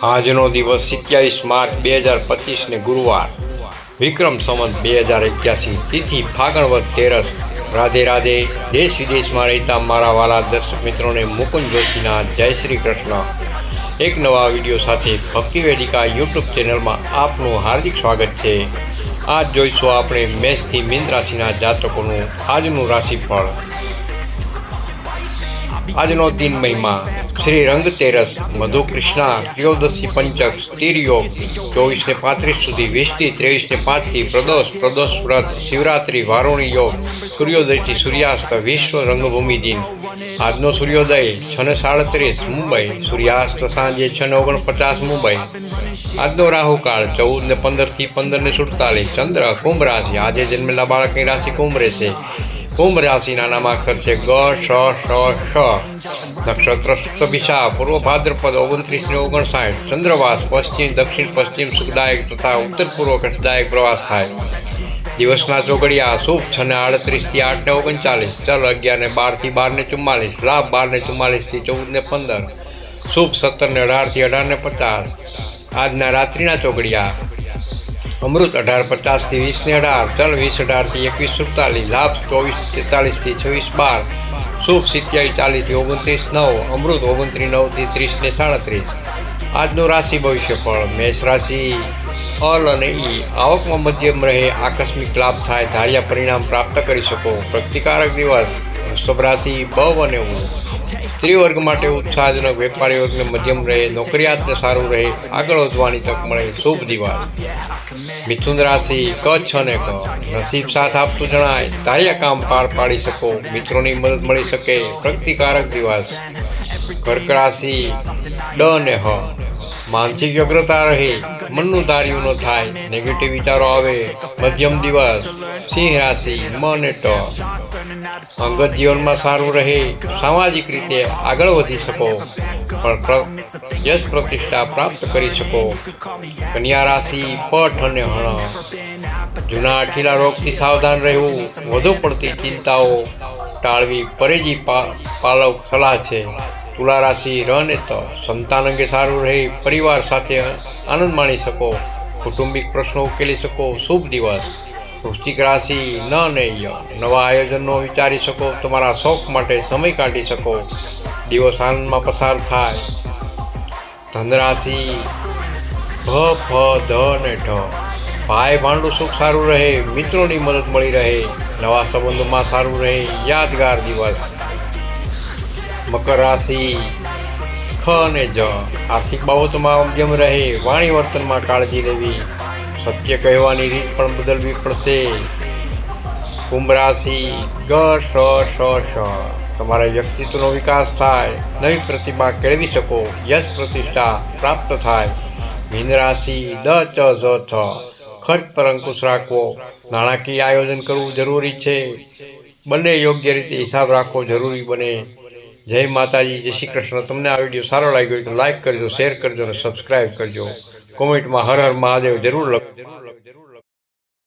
આજનો દિવસ 27 માર્ચ 2025 ને ગુરુવાર, વિક્રમ સંવત 2081, તિથિ ફાગણ વદ તેરસ. રાધે રાધે. દેશ વિદેશમાં રહેતા મારા વાલા દર્શક મિત્રોને મુકુંદ જોશીના જય શ્રી કૃષ્ણ. એક નવા વિડીયો સાથે ભક્તિ વેદિકા યુટ્યુબ ચેનલમાં આપનું હાર્દિક સ્વાગત છે. આજ જોઈશું આપણે મેષથી મીન રાશિના જાતકોનું આજનું રાશિફળ. આજનો દિન મહિમા શ્રી રંગ તેરસ, મધુ કૃષ્ણા, ત્રયોદશી પંચક, સ્થિર યોગ 24 ને 35 સુધી, 20 થી 23 ને 5 થી પ્રદોષ વ્રત, શિવરાત્રિ, વારુણી યોગ, સૂર્યોદયથી સૂર્યાસ્ત, વિશ્વ રંગભૂમિ દિન. આજનો સૂર્યોદય 6:37 મુંબઈ, સૂર્યાસ્ત સાંજે 6:49 મુંબઈ. આજનો રાહુકાળ 14:15 થી 15:47. ચંદ્ર કુંભ રાશિ. આજે જન્મેલા બાળકની રાશિ કુંભ રહેશે. કુંભ રાશિના નામાક્ષર છે ગ, શ, શ. નક્ષત્ર સપ્તભિષા, પૂર્વ ભાદ્રપદ 29 ને 59. ચંદ્રવાસ પશ્ચિમ દક્ષિણ પશ્ચિમ સુખદાયક તથા ઉત્તર પૂર્વ કષ્ટદાયક પ્રવાસ થાય. દિવસના ચોગડિયા શુભ 6:38 થી 8:39, ચલ 11 ને 12 થી 12:44, લાભ 12:44 થી 14:15, શુભ 17:18 થી 18:50. આજના રાત્રિના ચોગડિયા અમૃત 18:50 થી 20:18, ચલ 20:18 થી 21:47, લાભ 24:43 થી 26:12, શુભ 27:40 થી 29:09, અમૃત 29:09 થી 30:37. આજનું રાશિ ભવિષ્યફળ. મેષ રાશિ અલ અને ઈ. આવકમાં મધ્યમ રહે, આકસ્મિક લાભ થાય, ધાર્યા પરિણામ પ્રાપ્ત કરી શકો. પ્રગતિકારક દિવસ. વૃષભ રાશિ બવ અને ઉ. સ્ત્રી વર્ગ માટે ઉત્સાહજનક, વેપારી વર્ગને મધ્યમ રહે, નોકરિયાતને સારું રહે, આગળ વધવાની તક મળે. શુભ દિવસ. મિથુન રાશિ કચ્છ અને ક. નસીબ સાથ આપતું જણાય, ધાર્યા કામ પાર પાડી શકો, મિત્રોની મદદ મળી શકે. પ્રગતિકારક દિવસ. કર્ક રાશિ ડ અને હ. માનસિક વ્યગ્રતા રહે, મનનું ધાર્યું ન થાય, નેગેટિવ વિચારો આવે. મધ્યમ દિવસ. સિંહ રાશિ મ અને ટ. અંગત જીવનમાં સારું રહે, સામાજિક રીતે આગળ વધી શકો, પણ યશ પ્રતિષ્ઠા પ્રાપ્ત કરી શકો. કન્યા રાશિ પઠ અને હણ. જૂના અઠીલા રોગથી સાવધાન રહેવું, વધુ પડતી ચિંતાઓ ટાળવી પરેજી પાલવ સલાહ છે. તુલા રાશિ ર અને ત. સંતાન અંગે સારું રહે, પરિવાર સાથે આનંદ માણી શકો, કૌટુંબિક પ્રશ્નો ઉકેલી શકો. શુભ દિવસ. વૃશ્ચિક રાશિ ન અને ય. નવા આયોજનો વિચારી શકો, તમારા શોખ માટે સમય કાઢી શકો, દિવસ આનંદમાં પસાર થાય. ધન રાશિ ભ, ફ, ધ અને ઢ. ભાઈ ભાંડું સુખ સારું રહે, મિત્રોની મદદ મળી રહે, નવા સંબંધોમાં સારું રહે. યાદગાર દિવસ. મકર રાશિ ખ અને જ. આર્થિક બાબતોમાં મધ્યમ રહે, વાણી વર્તનમાં કાળજી લેવી, સત્ય કહેવાની રીત પણ બદલવી પડશે. કુંભ રાશિ ગ, શ. તમારા વ્યક્તિત્વનો વિકાસ થાય, નવી પ્રતિભા કેળવી શકો, યશ પ્રતિષ્ઠા પ્રાપ્ત થાય. મીન રાશિ દ, ચ, ઝ, થ. ખર્ચ પર અંકુશ રાખવો, નાણાકીય આયોજન કરવું જરૂરી છે, બંને યોગ્ય રીતે હિસાબ રાખવો જરૂરી બને. જય માતાજી, જય શ્રી કૃષ્ણ. તમને આ વિડીયો સારો લાગ્યો હોય તો લાઈક કરજો, શેર કરજો અને સબસ્ક્રાઈબ કરજો. કોમેન્ટમાં હર હર મહાદેવ જરૂર લખજો.